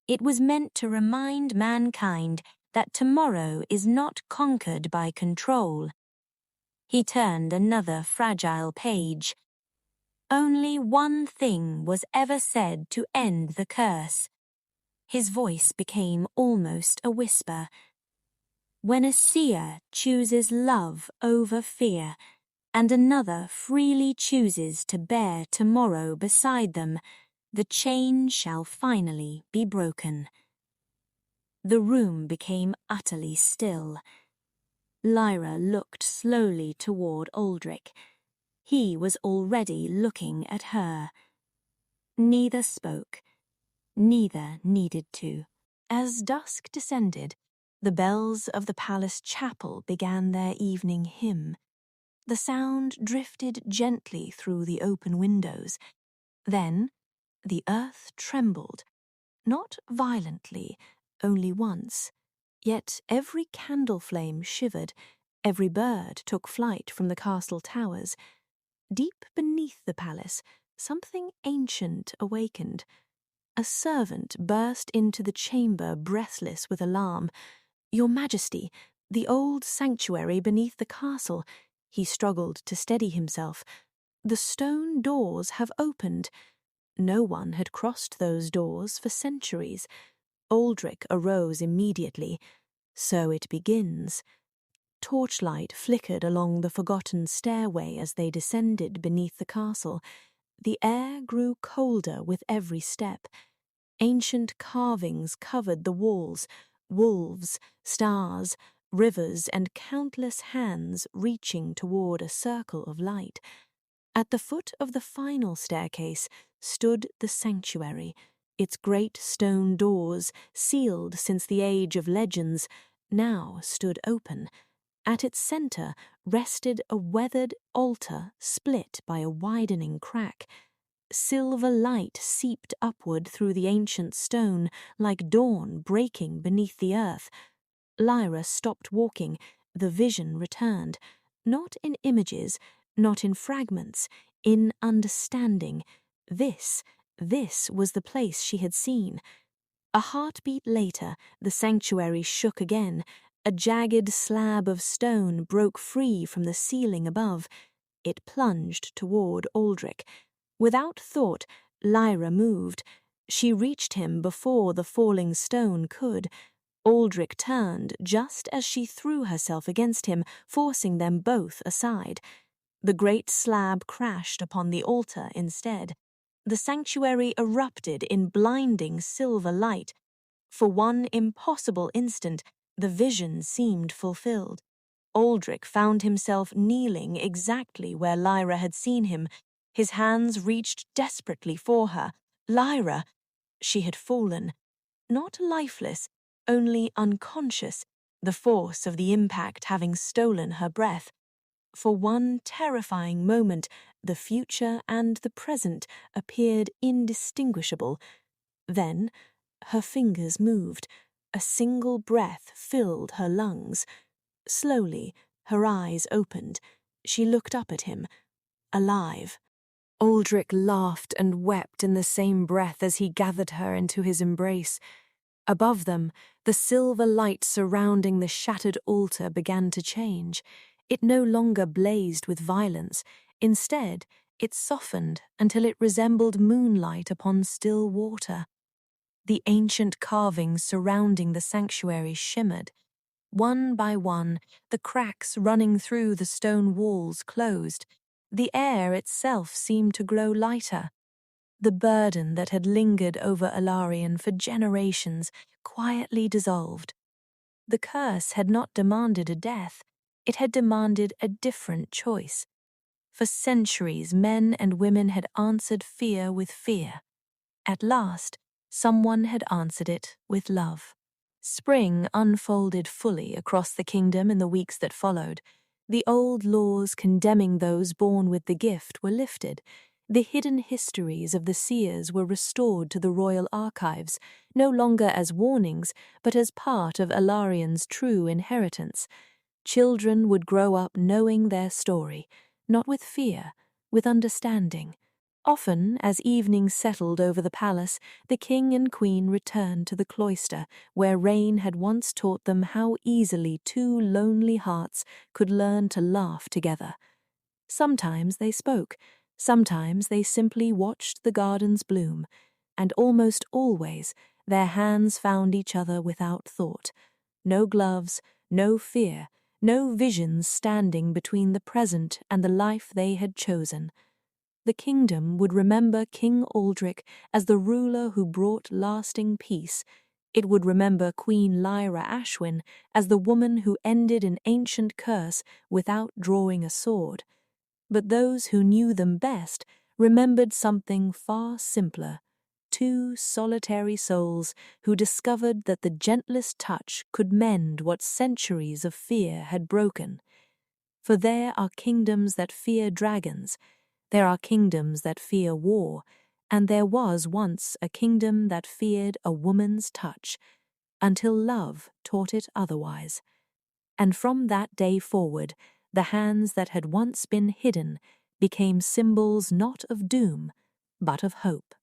It was meant to remind mankind that tomorrow is not conquered by control. He turned another fragile page. Only one thing was ever said to end the curse. His voice became almost a whisper. When a seer chooses love over fear, and another freely chooses to bear tomorrow beside them, the chain shall finally be broken. The room became utterly still. Lyra looked slowly toward Aldric. He was already looking at her. Neither spoke. Neither needed to. As dusk descended, the bells of the palace chapel began their evening hymn. The sound drifted gently through the open windows. Then, the earth trembled, not violently, only once. Yet every candle flame shivered, every bird took flight from the castle towers. Deep beneath the palace, something ancient awakened. A servant burst into the chamber, breathless with alarm. "Your Majesty, the old sanctuary beneath the castle." He struggled to steady himself. "The stone doors have opened." No one had crossed those doors for centuries. Aldric arose immediately. "So it begins." Torchlight flickered along the forgotten stairway as they descended beneath the castle. The air grew colder with every step. Ancient carvings covered the walls, wolves, stars, rivers, and countless hands reaching toward a circle of light. At the foot of the final staircase stood the sanctuary, its great stone doors, sealed since the age of legends, now stood open. At its center rested a weathered altar split by a widening crack. Silver light seeped upward through the ancient stone like dawn breaking beneath the earth. Lyra stopped walking. The vision returned, not in images, not in fragments, in understanding. This was the place she had seen. A heartbeat later, the sanctuary shook again. A jagged slab of stone broke free from the ceiling above. It plunged toward Aldric. Without thought, Lyra moved. She reached him before the falling stone could. Aldric turned just as she threw herself against him, forcing them both aside. The great slab crashed upon the altar instead. The sanctuary erupted in blinding silver light. For one impossible instant, the vision seemed fulfilled. Aldric found himself kneeling exactly where Lyra had seen him. His hands reached desperately for her. Lyra! She had fallen. Not lifeless, only unconscious, the force of the impact having stolen her breath. For one terrifying moment, the future and the present appeared indistinguishable. Then, her fingers moved. A single breath filled her lungs. Slowly, her eyes opened. She looked up at him, alive. Aldric laughed and wept in the same breath as he gathered her into his embrace. Above them, the silver light surrounding the shattered altar began to change. It no longer blazed with violence. Instead, it softened until it resembled moonlight upon still water. The ancient carvings surrounding the sanctuary shimmered. One by one, the cracks running through the stone walls closed. The air itself seemed to grow lighter. The burden that had lingered over Elarion for generations quietly dissolved. The curse had not demanded a death. It had demanded a different choice. For centuries, men and women had answered fear with fear. At last, someone had answered it with love. Spring unfolded fully across the kingdom in the weeks that followed. The old laws condemning those born with the gift were lifted. The hidden histories of the seers were restored to the royal archives, no longer as warnings, but as part of Elarion's true inheritance. Children would grow up knowing their story, not with fear, with understanding. Often, as evening settled over the palace, the king and queen returned to the cloister, where rain had once taught them how easily two lonely hearts could learn to laugh together. Sometimes they spoke, sometimes they simply watched the gardens bloom, and almost always their hands found each other without thought. No gloves, no fear, no visions standing between the present and the life they had chosen. The kingdom would remember King Aldric as the ruler who brought lasting peace. It would remember Queen Lyra Ashwin as the woman who ended an ancient curse without drawing a sword. But those who knew them best remembered something far simpler. Two solitary souls who discovered that the gentlest touch could mend what centuries of fear had broken. For there are kingdoms that fear dragons, there are kingdoms that fear war, and there was once a kingdom that feared a woman's touch, until love taught it otherwise. And from that day forward, the hands that had once been hidden became symbols not of doom, but of hope.